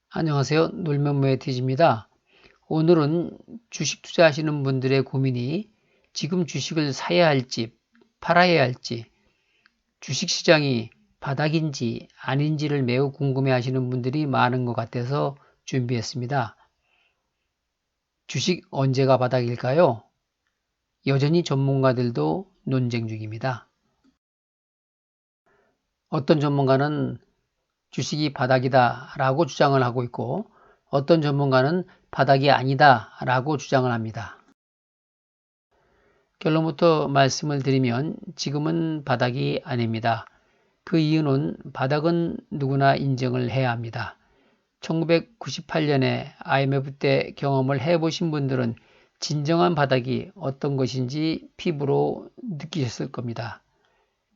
안녕하세요. 놀면뭐의 티지입니다. 오늘은 주식 투자하시는 분들의 고민이 지금 주식을 사야 할지 팔아야 할지 주식시장이 바닥인지 아닌지를 매우 궁금해 하시는 분들이 많은 것 같아서 준비했습니다. 주식 언제가 바닥일까요? 여전히 전문가들도 논쟁 중입니다. 어떤 전문가는 주식이 바닥이다 라고 주장을 하고 있고 어떤 전문가는 바닥이 아니다 라고 주장을 합니다. 결론부터 말씀을 드리면 지금은 바닥이 아닙니다. 그 이유는 바닥은 누구나 인정을 해야 합니다. 1998년에 IMF 때 경험을 해보신 분들은 진정한 바닥이 어떤 것인지 피부로 느끼셨을 겁니다.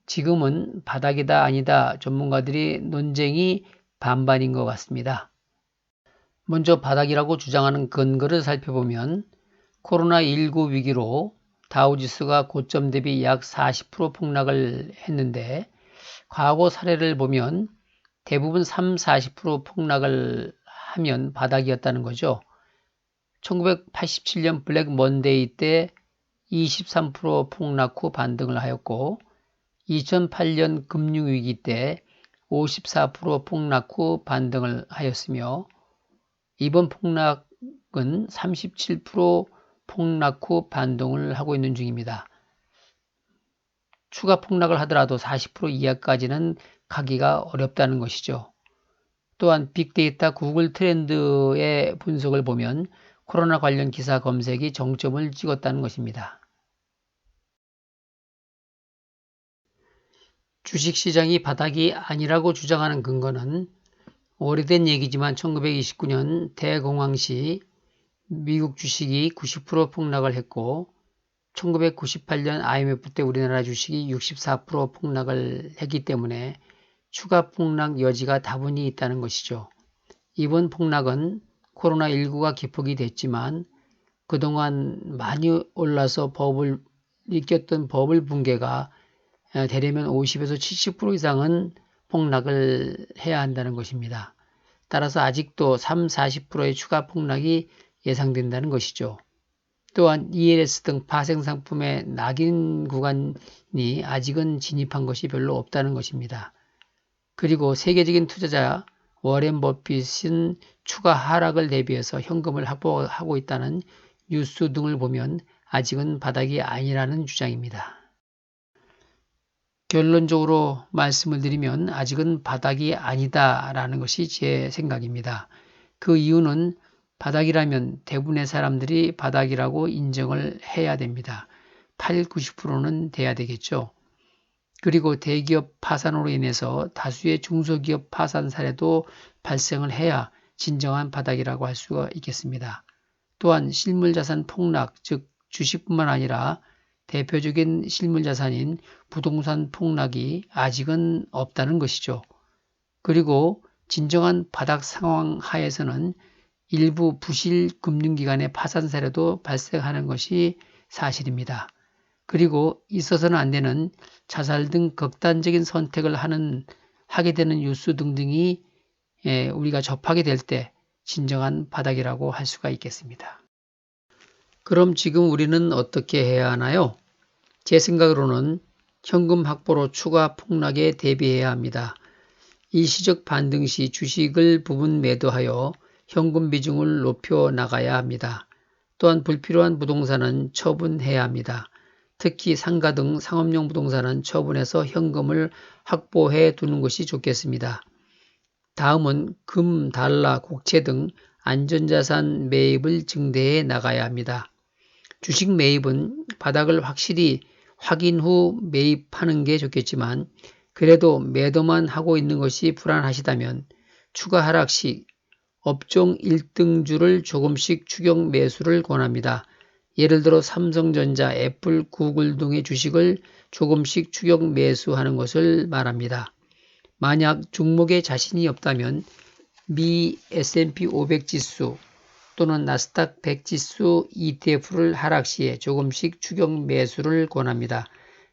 지금은 바닥이다 아니다 전문가들이 논쟁이 반반인 것 같습니다. 먼저 바닥이라고 주장하는 근거를 살펴보면 코로나19 위기로 다우지수가 고점 대비 약 40% 폭락을 했는데 과거 사례를 보면 대부분 40% 폭락을 하면 바닥이었다는 거죠. 1987년 블랙 먼데이 때 23% 폭락 후 반등을 하였고 2008년 금융위기 때 54% 폭락 후 반등을 하였으며 이번 폭락은 37% 폭락 후 반등을 하고 있는 중입니다. 추가 폭락을 하더라도 40% 이하까지는 가기가 어렵다는 것이죠. 또한 빅데이터 구글 트렌드의 분석을 보면 코로나 관련 기사 검색이 정점을 찍었다는 것입니다. 주식시장이 바닥이 아니라고 주장하는 근거는 오래된 얘기지만 1929년 대공황시 미국 주식이 90% 폭락을 했고 1998년 IMF 때 우리나라 주식이 64% 폭락을 했기 때문에 추가 폭락 여지가 다분히 있다는 것이죠. 이번 폭락은 코로나19가 기폭이 됐지만 그동안 많이 올라서 버블 일겼던 버블 붕괴가 되려면 50에서 70% 이상은 폭락을 해야 한다는 것입니다. 따라서 아직도 40%의 추가 폭락이 예상된다는 것이죠. 또한 ELS 등 파생상품의 낙인 구간이 아직은 진입한 것이 별로 없다는 것입니다. 그리고 세계적인 투자자 워렌 버핏은 추가 하락을 대비해서 현금을 확보하고 있다는 뉴스 등을 보면 아직은 바닥이 아니라는 주장입니다. 결론적으로 말씀을 드리면 아직은 바닥이 아니다라는 것이 제 생각입니다. 그 이유는 바닥이라면 대부분의 사람들이 바닥이라고 인정을 해야 됩니다. 8, 90%는 돼야 되겠죠. 그리고 대기업 파산으로 인해서 다수의 중소기업 파산 사례도 발생을 해야 진정한 바닥이라고 할 수가 있겠습니다. 또한 실물자산 폭락, 즉 주식뿐만 아니라 대표적인 실물자산인 부동산 폭락이 아직은 없다는 것이죠. 그리고 진정한 바닥 상황 하에서는 일부 부실 금융기관의 파산 사례도 발생하는 것이 사실입니다. 그리고 있어서는 안 되는 자살 등 극단적인 선택을 하게 되는 뉴스 등등이 우리가 접하게 될 때 진정한 바닥이라고 할 수가 있겠습니다. 그럼 지금 우리는 어떻게 해야 하나요? 제 생각으로는 현금 확보로 추가 폭락에 대비해야 합니다. 일시적 반등 시 주식을 부분 매도하여 현금 비중을 높여 나가야 합니다. 또한 불필요한 부동산은 처분해야 합니다. 특히 상가 등 상업용 부동산은 처분해서 현금을 확보해 두는 것이 좋겠습니다. 다음은 금, 달러, 국채 등 안전자산 매입을 증대해 나가야 합니다. 주식 매입은 바닥을 확실히 확인 후 매입하는 게 좋겠지만 그래도 매도만 하고 있는 것이 불안하시다면 추가 하락 시 업종 1등주를 조금씩 추격 매수를 권합니다. 예를 들어 삼성전자, 애플, 구글 등의 주식을 조금씩 추격 매수하는 것을 말합니다. 만약 종목에 자신이 없다면 미 S&P 500 지수 또는 나스닥 100 지수 ETF를 하락 시에 조금씩 추격 매수를 권합니다.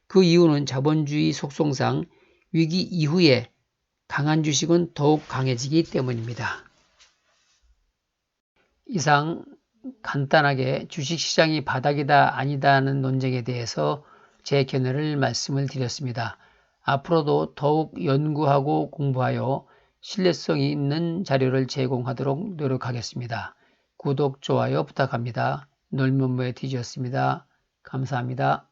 그 이유는 자본주의 속성상 위기 이후에 강한 주식은 더욱 강해지기 때문입니다. 이상 간단하게 주식시장이 바닥이다 아니다는 논쟁에 대해서 제 견해를 말씀을 드렸습니다. 앞으로도 더욱 연구하고 공부하여 신뢰성이 있는 자료를 제공하도록 노력하겠습니다. 구독, 좋아요 부탁합니다. 놀면뭐의 TG였습니다. 감사합니다.